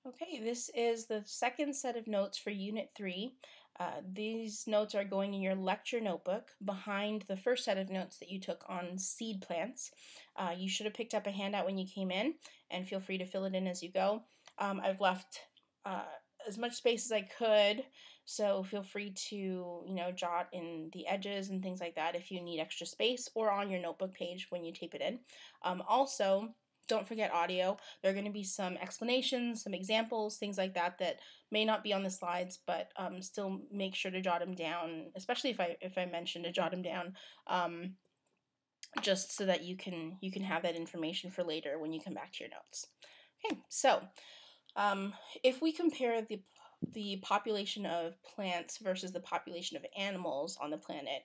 Okay, this is the second set of notes for Unit 3. These notes are going in your lecture notebook behind the first set of notes that you took on seed plants. You should have picked up a handout when you came in, and feel free to fill it in as you go. I've left as much space as I could, so feel free to jot in the edges and things like that if you need extra space, or on your notebook page when you tape it in. Also, don't forget audio. There are going to be some explanations, some examples, things like that that may not be on the slides, but still make sure to jot them down, especially if I mention to jot them down, just so that you can have that information for later when you come back to your notes. Okay, so if we compare the population of plants versus the population of animals on the planet,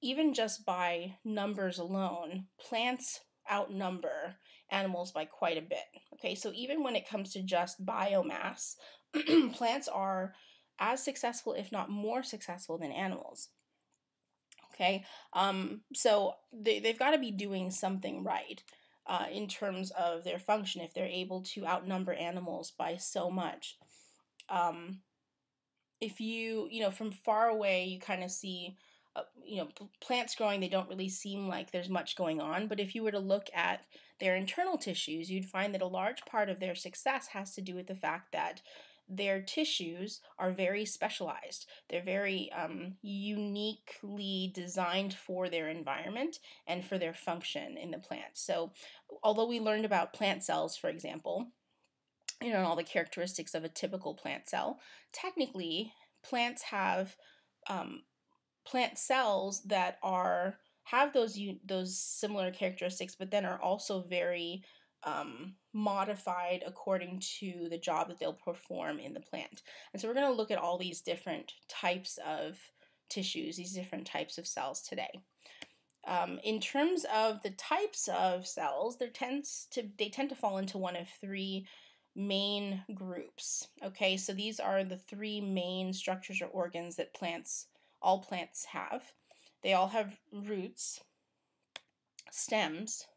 even just by numbers alone, plants outnumber animals by quite a bit. Okay, so even when it comes to just biomass, plants are as successful, if not more successful, than animals. Okay, so they've got to be doing something right in terms of their function if they're able to outnumber animals by so much. If from far away, you kind of see plants growing, they don't really seem like there's much going on. But if you were to look at their internal tissues, you'd find that a large part of their success has to do with the fact that their tissues are very specialized. They're very uniquely designed for their environment and for their function in the plant. So although we learned about plant cells, for example, and all the characteristics of a typical plant cell, technically plants have plant cells that have those similar characteristics, but then are also very modified according to the job that they'll perform in the plant. And so we're going to look at all these different types of tissues, these different types of cells today. In terms of the types of cells, they tend to fall into one of three main groups. Okay, so these are the three main structures or organs that all plants have. They all have roots, stems,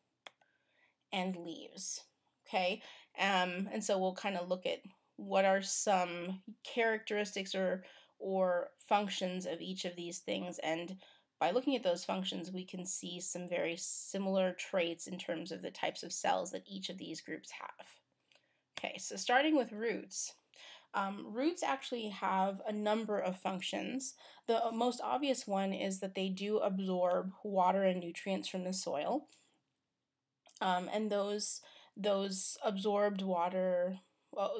and leaves. Okay, and so we'll kind of look at what are some characteristics or functions of each of these things, and by looking at those functions, we can see some very similar traits in terms of the types of cells that each of these groups have. Okay, so starting with roots. Roots actually have a number of functions. The most obvious one is that they do absorb water and nutrients from the soil. And those absorbed water,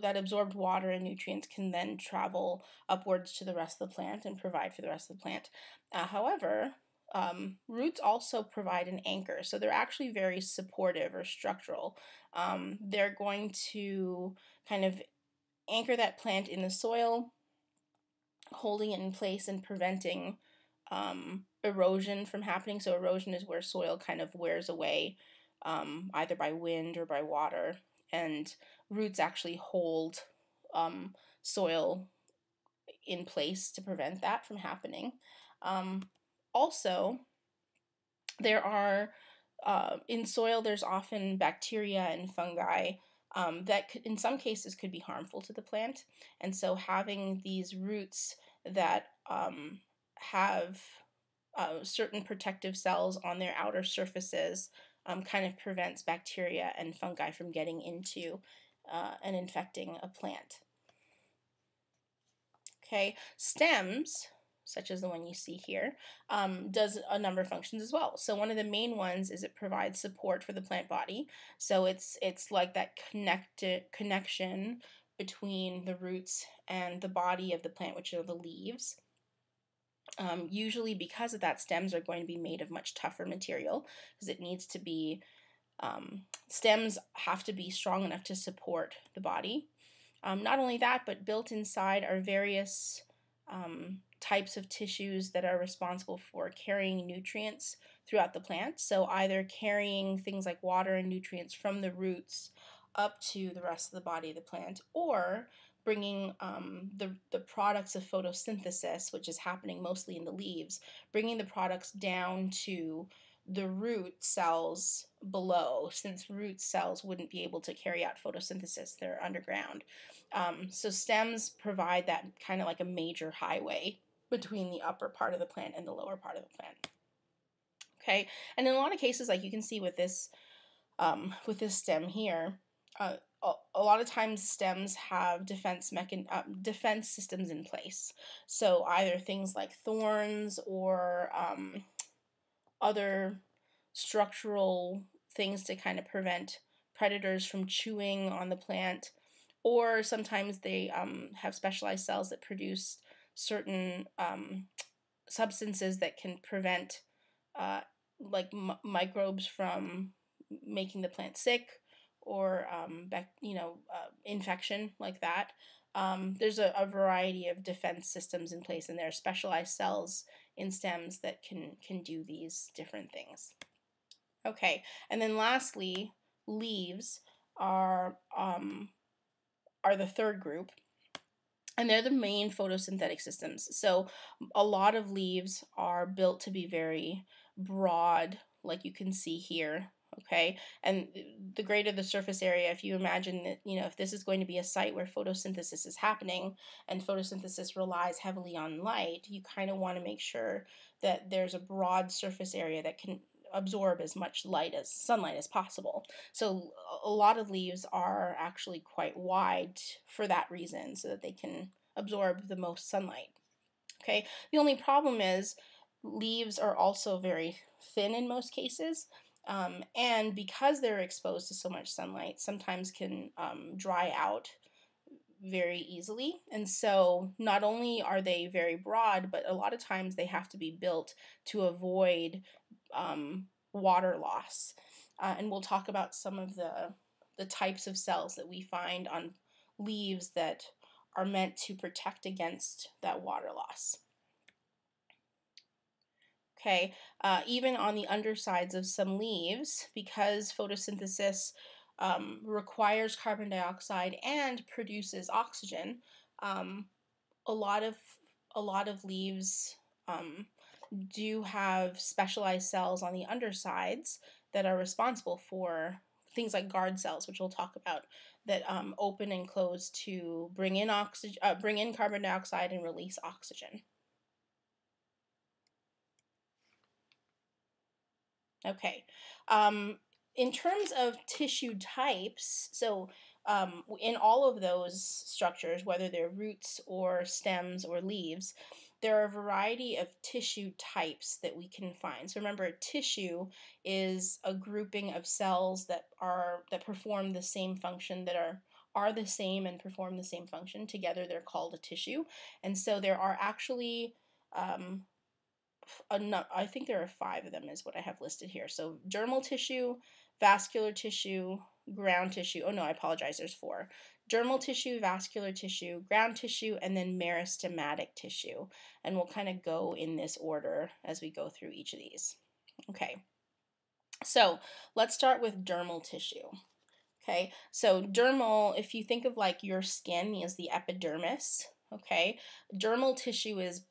that absorbed water and nutrients can then travel upwards to the rest of the plant and provide for the rest of the plant. However, roots also provide an anchor, so they're actually very supportive or structural. They're going to kind of anchor that plant in the soil, holding it in place and preventing erosion from happening. So erosion is where soil kind of wears away, either by wind or by water, and roots actually hold soil in place to prevent that from happening. Also, there are in soil, there's often bacteria and fungi that in some cases could be harmful to the plant. And so having these roots that have certain protective cells on their outer surfaces kind of prevents bacteria and fungi from getting into and infecting a plant. Okay, stems, such as the one you see here, does a number of functions as well. So one of the main ones is it provides support for the plant body. So it's like that connection between the roots and the body of the plant, which are the leaves. Usually because of that, stems are going to be made of much tougher material because it needs to be, stems have to be strong enough to support the body. Not only that, but built inside are various types of tissues that are responsible for carrying nutrients throughout the plant. So either carrying things like water and nutrients from the roots up to the rest of the body of the plant, or bringing the products of photosynthesis, which is happening mostly in the leaves, bringing the products down to the root cells below, since root cells wouldn't be able to carry out photosynthesis, they're underground. So stems provide that kind of like a major highway between the upper part of the plant and the lower part of the plant. Okay, and in a lot of cases, like you can see with this stem here, a lot of times stems have defense systems in place. So either things like thorns or other structural things to kind of prevent predators from chewing on the plant, or sometimes they have specialized cells that produce certain substances that can prevent like microbes from making the plant sick, or infection like that. There's a variety of defense systems in place, and there are specialized cells in stems that can do these different things. Okay, and then lastly, leaves are the third group, and they're the main photosynthetic systems. So a lot of leaves are built to be very broad, like you can see here. Okay, and the greater the surface area, if you imagine that, if this is going to be a site where photosynthesis is happening, and photosynthesis relies heavily on light, you kind of want to make sure that there's a broad surface area that can absorb as much sunlight as possible. So a lot of leaves are actually quite wide for that reason, so that they can absorb the most sunlight. Okay, the only problem is leaves are also very thin in most cases, and because they're exposed to so much sunlight, sometimes can dry out very easily. And so not only are they very broad, but a lot of times they have to be built to avoid water loss. And we'll talk about some of the types of cells that we find on leaves that are meant to protect against that water loss. Okay, even on the undersides of some leaves, because photosynthesis requires carbon dioxide and produces oxygen, a lot of leaves do have specialized cells on the undersides that are responsible for things like guard cells, which we'll talk about, that open and close to bring in carbon dioxide and release oxygen. Okay. In terms of tissue types, so in all of those structures, whether they're roots or stems or leaves, there are a variety of tissue types that we can find. So remember, tissue is a grouping of cells that perform the same function, that are the same and perform the same function. Together, they're called a tissue. And so there are actually I think there are 5 of them is what I have listed here. So dermal tissue, vascular tissue, ground tissue. Oh no, I apologize. There's 4. Dermal tissue, vascular tissue, ground tissue, and then meristematic tissue. And we'll kind of go in this order as we go through each of these. Okay. So let's start with dermal tissue. Okay. So dermal, if you think of like your skin as the epidermis, okay, dermal tissue is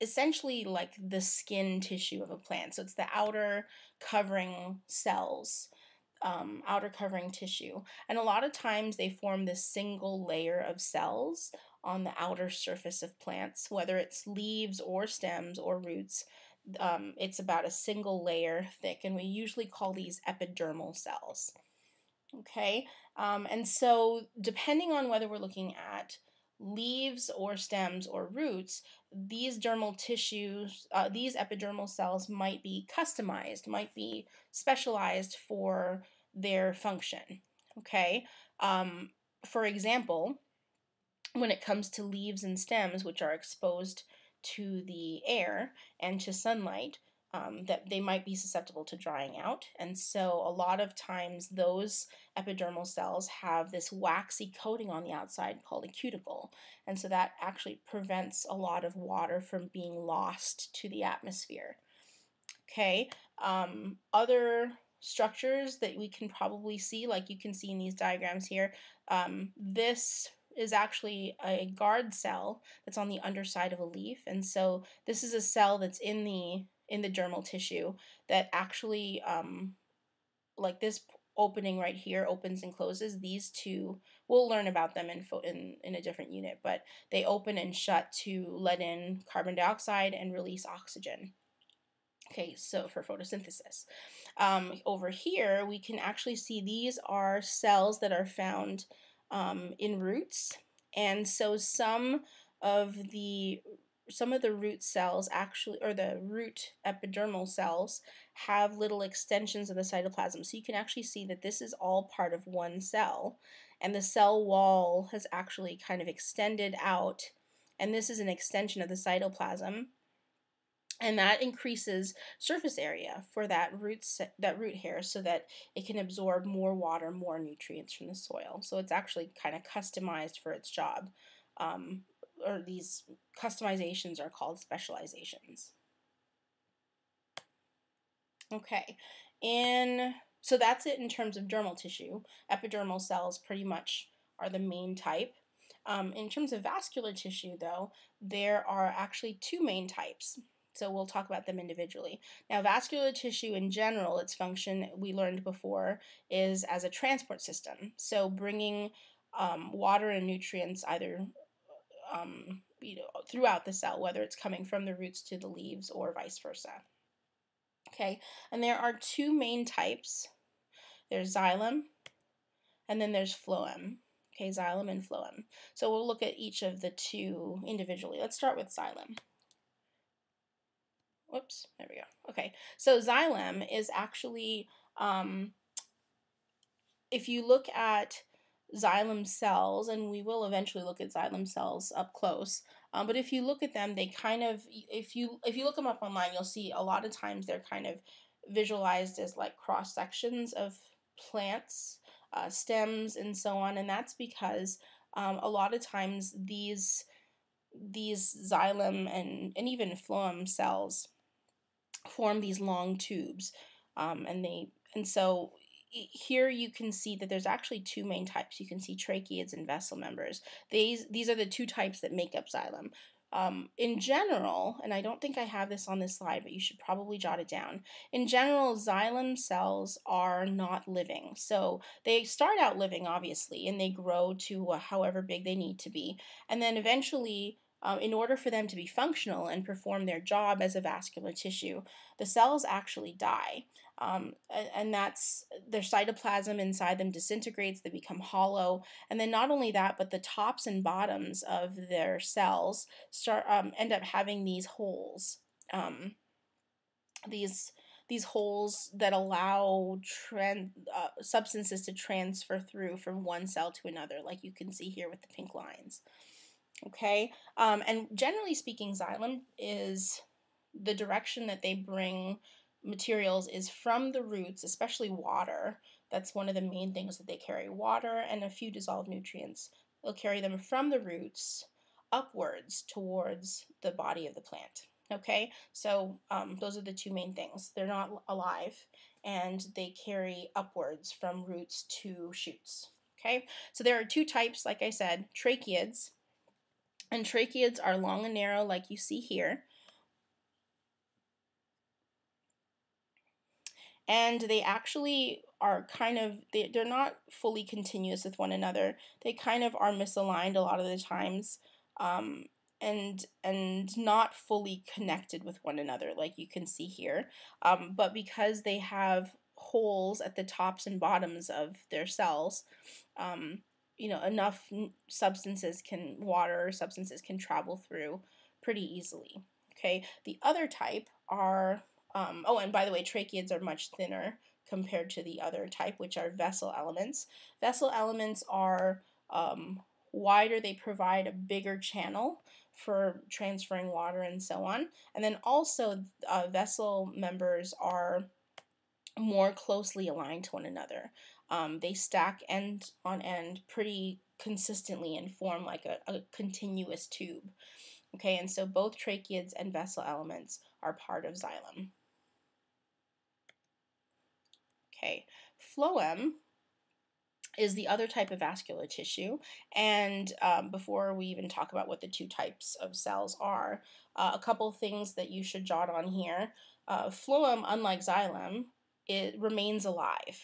essentially like the skin tissue of a plant. So it's the outer covering cells, outer covering tissue. And a lot of times they form this single layer of cells on the outer surface of plants, whether it's leaves or stems or roots. It's about a single layer thick, and we usually call these epidermal cells. Okay, and so depending on whether we're looking at leaves or stems or roots, these dermal tissues, these epidermal cells might be customized, might be specialized for their function. Okay, for example, when it comes to leaves and stems, which are exposed to the air and to sunlight, that they might be susceptible to drying out. And so a lot of times those epidermal cells have this waxy coating on the outside called a cuticle. And so that actually prevents a lot of water from being lost to the atmosphere. Okay, other structures that we can probably see, like you can see in these diagrams here, this is actually a guard cell that's on the underside of a leaf. And so this is a cell that's in the in the dermal tissue that actually, like this opening right here opens and closes. These two, we'll learn about them in a different unit, but they open and shut to let in carbon dioxide and release oxygen. Okay, so for photosynthesis. Over here, we can actually see these are cells that are found in roots, and so of the some of the root cells actually, or the root epidermal cells, have little extensions of the cytoplasm. So you can actually see that this is all part of one cell, and the cell wall has actually kind of extended out, and this is an extension of the cytoplasm, and that increases surface area for that root hair so that it can absorb more water, more nutrients from the soil. So it's actually kind of customized for its job. Or these customizations are called specializations. Okay, and so that's it in terms of dermal tissue. Epidermal cells pretty much are the main type. In terms of vascular tissue, though, there are actually two main types. So we'll talk about them individually. Now, vascular tissue in general, its function, we learned before, is as a transport system. So bringing water and nutrients either throughout the cell, whether it's coming from the roots to the leaves or vice versa. Okay, and there are two main types. There's xylem, and then there's phloem. Okay, xylem and phloem. So we'll look at each of the two individually. Let's start with xylem. Whoops, there we go. Okay, so xylem is actually, if you look at xylem cells, and we will eventually look at xylem cells up close, but if you look at them, they kind of, if you look them up online, you'll see a lot of times they're kind of visualized as like cross sections of plants, stems, and so on, and that's because a lot of times these xylem and even phloem cells form these long tubes, and so here you can see that there's actually two main types. You can see tracheids and vessel members. These are the two types that make up xylem. In general, and I don't think I have this on this slide, but you should probably jot it down. In general, xylem cells are not living. So they start out living, obviously, and they grow to however big they need to be. And then eventually, in order for them to be functional and perform their job as a vascular tissue, the cells actually die. And that's their cytoplasm inside them disintegrates, they become hollow, and then not only that, but the tops and bottoms of their cells end up having these holes, these holes that allow substances to transfer through from one cell to another, like you can see here with the pink lines. Okay, and generally speaking, xylem is the direction that they bring materials is from the roots, especially water. That's one of the main things that they carry, water and a few dissolved nutrients. They'll carry them from the roots upwards towards the body of the plant. Okay, so those are the two main things. They're not alive, and they carry upwards from roots to shoots. Okay, so there are two types, like I said, tracheids. And tracheids are long and narrow like you see here. And they actually are kind of, they're not fully continuous with one another. They kind of are misaligned a lot of the times, and not fully connected with one another like you can see here. But because they have holes at the tops and bottoms of their cells, enough water substances can travel through pretty easily. Okay, the other type are, oh, and by the way, tracheids are much thinner compared to the other type, which are vessel elements. Vessel elements are wider, they provide a bigger channel for transferring water and so on. And then also, vessel members are more closely aligned to one another. They stack end on end pretty consistently and form like a continuous tube. Okay, and so both tracheids and vessel elements are part of xylem. Okay, phloem is the other type of vascular tissue, and before we even talk about what the two types of cells are, a couple things that you should jot on here. Phloem, unlike xylem, it remains alive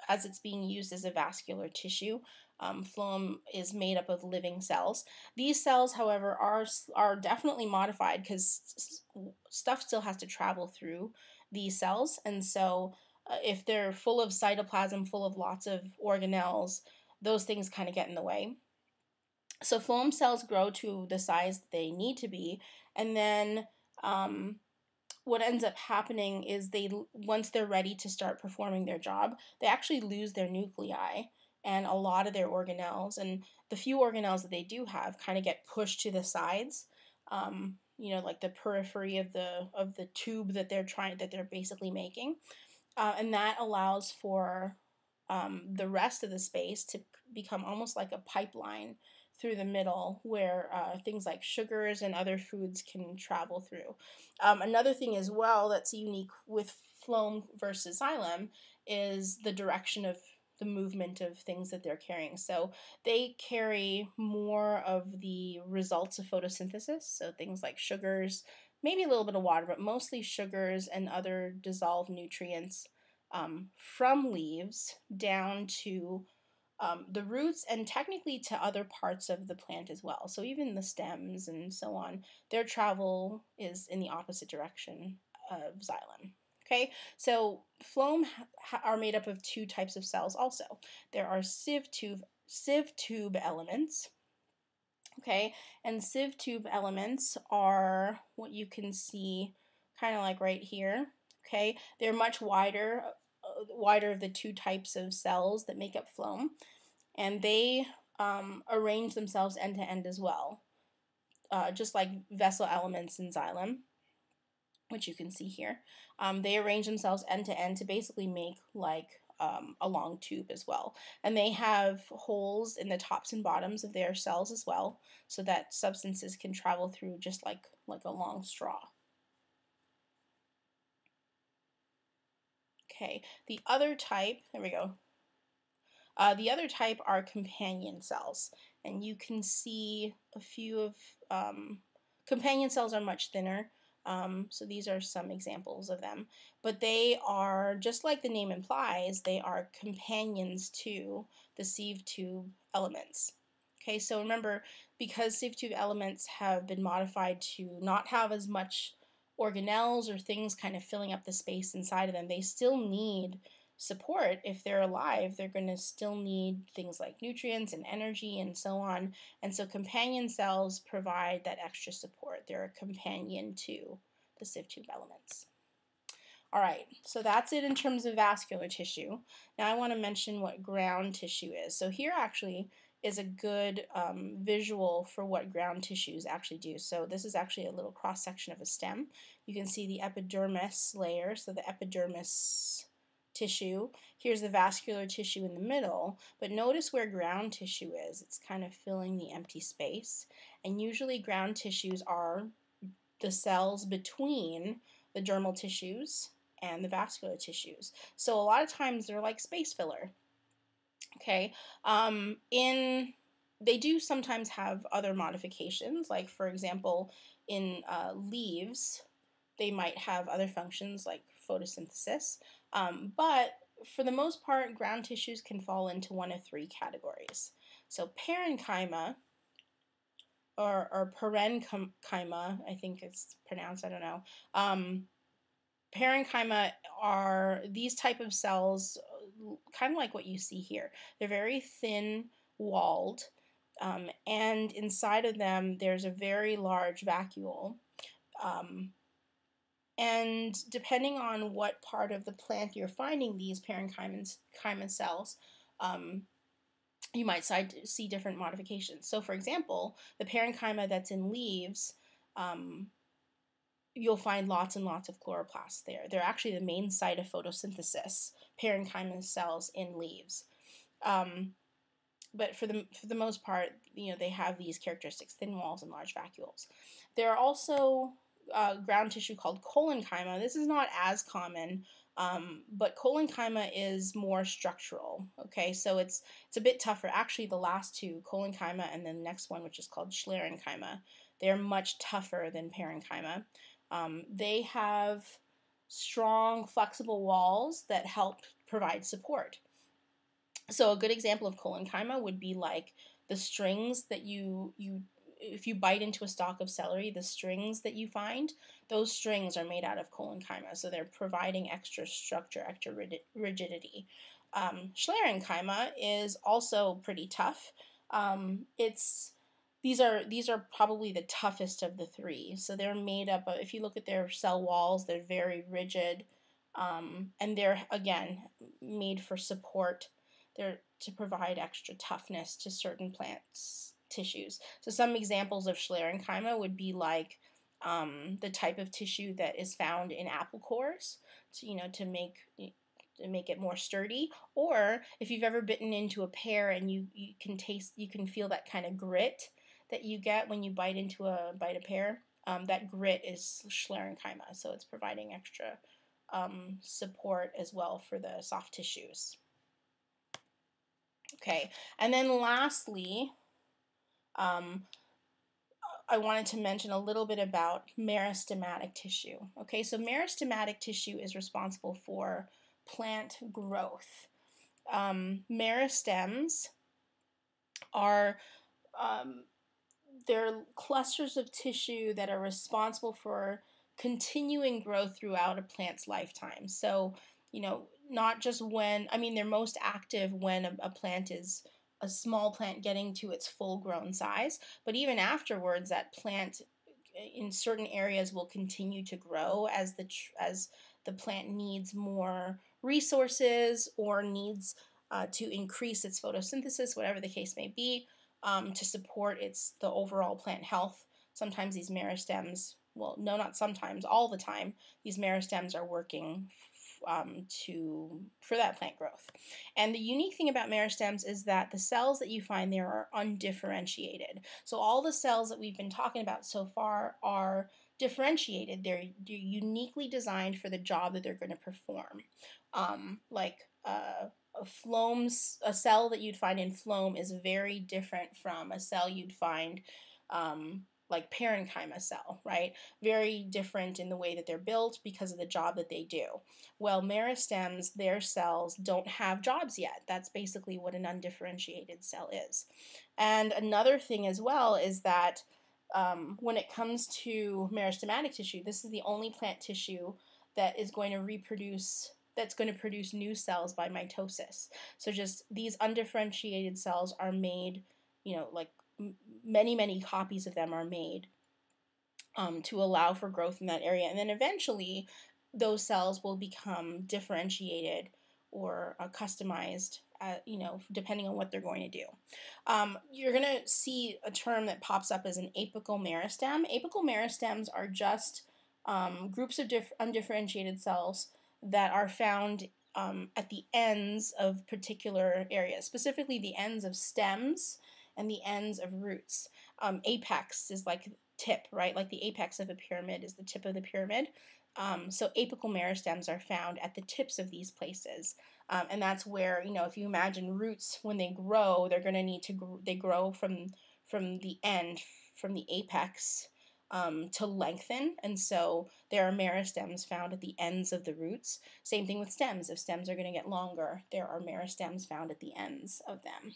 as it's being used as a vascular tissue. Phloem is made up of living cells. These cells, however, are definitely modified because stuff still has to travel through these cells, and so if they're full of cytoplasm, full of lots of organelles, those things kind of get in the way. So phloem cells grow to the size that they need to be, and then what ends up happening is once they're ready to start performing their job, they actually lose their nuclei and a lot of their organelles, and the few organelles that they do have kind of get pushed to the sides. Like the periphery of the tube that they're basically making, and that allows for the rest of the space to become almost like a pipeline through the middle where things like sugars and other foods can travel through. Another thing as well that's unique with phloem versus xylem is the direction of the movement of things that they're carrying. So they carry more of the results of photosynthesis, so things like sugars, maybe a little bit of water, but mostly sugars and other dissolved nutrients from leaves down to the roots and technically to other parts of the plant as well. So even the stems and so on, their travel is in the opposite direction of xylem. Okay, so phloem are made up of two types of cells also. There are sieve tube elements. Okay, and sieve tube elements are what you can see kind of like right here. Okay, they're much wider of the two types of cells that make up phloem, and they arrange themselves end to end as well, just like vessel elements in xylem, which you can see here. They arrange themselves end to end to basically make like a long tube as well. And they have holes in the tops and bottoms of their cells as well, so that substances can travel through just like a long straw. Okay, the other type, there we go. The other type are companion cells, and you can see a few of companion cells are much thinner. So these are some examples of them, but they are, just like the name implies, they are companions to the sieve tube elements. Okay, so remember, because sieve tube elements have been modified to not have as much organelles or things kind of filling up the space inside of them, they still need support. If they're alive, they're going to still need things like nutrients and energy and so on. And so companion cells provide that extra support. They're a companion to the sieve tube elements. All right, so that's it in terms of vascular tissue. Now I want to mention what ground tissue is. So here actually is a good visual for what ground tissues actually do. So this is actually a little cross-section of a stem. You can see the epidermis layer, so the epidermis tissue. Here's the vascular tissue in the middle, but notice where ground tissue is. It's kind of filling the empty space, and usually ground tissues are the cells between the dermal tissues and the vascular tissues. So a lot of times they're like space filler. Okay, they do sometimes have other modifications, like for example in leaves they might have other functions like photosynthesis, but for the most part ground tissues can fall into one of three categories. So parenchyma or parenchyma, I think it's pronounced, I don't know. Parenchyma are these type of cells, kind of like what you see here. They're very thin walled, and inside of them there's a very large vacuole. And depending on what part of the plant you're finding these parenchyma cells, you might see different modifications. So for example, the parenchyma that's in leaves, you'll find lots and lots of chloroplasts there. They're actually the main site of photosynthesis, parenchyma cells in leaves. But for the most part, they have these characteristics: thin walls and large vacuoles. There are also ground tissue called collenchyma. This is not as common, but collenchyma is more structural. Okay, so it's a bit tougher. Actually, the last two, collenchyma and then the next one, which is called sclerenchyma, they're much tougher than parenchyma. They have strong, flexible walls that help provide support. So a good example of collenchyma would be like the strings that you if you bite into a stalk of celery, the strings that you find, those strings are made out of collenchyma, so they're providing extra structure, extra rigidity. Sclerenchyma is also pretty tough. It's these are probably the toughest of the three. So they're made up of, if you look at their cell walls, they're very rigid, and they're again made for support. They're to provide extra toughness to certain plants tissues. So some examples of Sclerenchyma would be like the type of tissue that is found in apple cores, to, to make it more sturdy. Or if you've ever bitten into a pear and you can feel that kind of grit that you get when you bite a pear. That grit is Sclerenchyma, so it's providing extra support as well for the soft tissues. Okay, and then lastly, I wanted to mention a little bit about meristematic tissue. Okay, so meristematic tissue is responsible for plant growth. Meristems are they're clusters of tissue that are responsible for continuing growth throughout a plant's lifetime. So, not just when, they're most active when a plant is a small plant getting to its full grown size, but even afterwards, that plant in certain areas will continue to grow as the plant needs more resources or needs to increase its photosynthesis, whatever the case may be, to support the overall plant health. Sometimes these meristems, well, no, not sometimes, all the time, these meristems are working for that plant growth. And the unique thing about meristems is that the cells that you find there are undifferentiated. So all the cells that we've been talking about so far are differentiated. They're uniquely designed for the job that they're going to perform. A cell that you'd find in phloem is very different from a cell you'd find like parenchyma cell, right? Very different in the way that they're built because of the job that they do. Well, meristems, their cells don't have jobs yet. That's basically what an undifferentiated cell is. And another thing as well is that when it comes to meristematic tissue, this is the only plant tissue that is going to produce new cells by mitosis. So just these undifferentiated cells are made, like many copies of them are made to allow for growth in that area. And then eventually those cells will become differentiated or customized, depending on what they're going to do. You're going to see a term that pops up as an apical meristem. Apical meristems are just groups of undifferentiated cells that are found at the ends of particular areas, specifically the ends of stems and the ends of roots. Apex is like tip, right? Like the apex of a pyramid is the tip of the pyramid. So apical meristems are found at the tips of these places. And that's where, if you imagine roots, when they grow, they're going to need to, they grow from the end, from the apex to lengthen. And so there are meristems found at the ends of the roots. Same thing with stems. If stems are going to get longer, there are meristems found at the ends of them.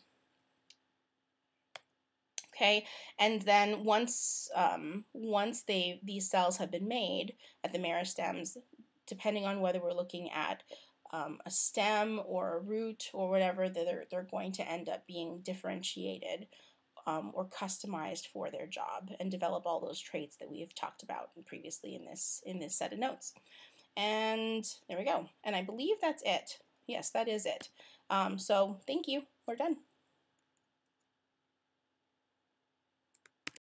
Okay, and then once these cells have been made at the meristems, depending on whether we're looking at a stem or a root or whatever, they're going to end up being differentiated or customized for their job and develop all those traits that we've talked about previously in this set of notes. And there we go. And I believe that's it. Yes, that is it. So thank you. We're done.